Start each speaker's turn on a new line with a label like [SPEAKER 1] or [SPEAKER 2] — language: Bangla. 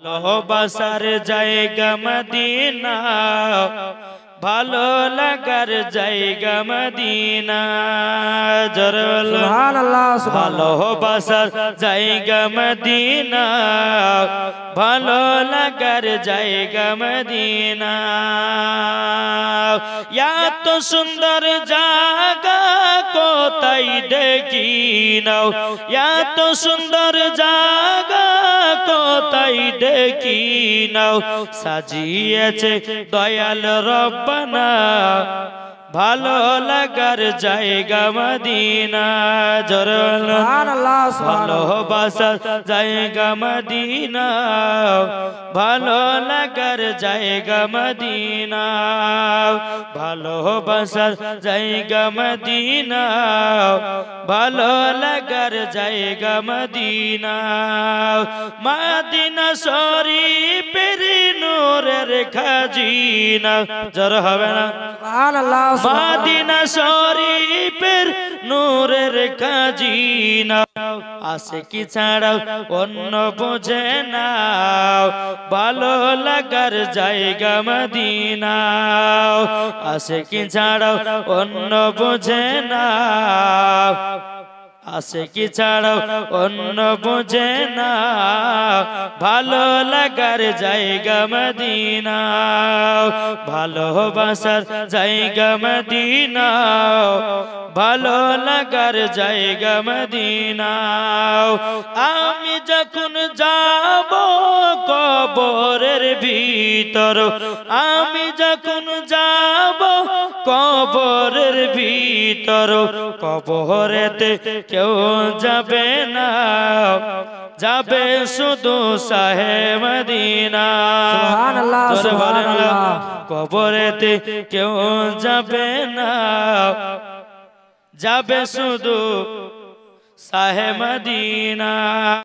[SPEAKER 1] ভালোবাসার জায়গা মদিনা, ভালো লাগার জায়গা মদিনা। জোরে বলো সুবহানাল্লাহ। ভালোবাসার জায়গা মদিনা, ভালো লাগার জায়গা মদিনা। এত সুন্দর জায়গা কোথায় দেখি নাও, এত সুন্দর জায়গা কোথায় দেখি নাও। সাজিয়েছে দয়াল রব্বানা, ভালো লাগার জায়গা মদিনা। জোরে বলো সুবহানাল্লাহ। ভালোবাসার জায়গা মদিনা, ভালো লাগার জায়গা মদিনা। ভালোবাসার জায়গা মদিনা, ভালো লাগার জায়গা মদিনা। মদিনা শরীফের নূরের খাজিনা। জোরে হবে না সুবহানাল্লাহ। মদিনা শরীফের নূরের খাজিনা, আশিকি ছাড়াও অন্য বোঝে না, ভালো লাগার জায়গা মদিনা। আশিকি ছাড়াও অন্য বোঝে না, আশিকি ছাড়াও অন্য বোঝে না, ভালো লাগার জায়গা মদিনা। ভালোবাসার জায়গা মদিনা, ভালো লাগার জায়গা মদিনা। আমি যখন যাব কবরের ভিতর, আমি যখন যাব কবরের ভিতর, কবরেতে কেউ যাবে না, যাবে শুধু শাহে মদিনা। সুবহানাল্লাহ সুবহানাল্লাহ। কবরেতে কেউ যাবে না, যাবে শুধু শাহে মদিনা।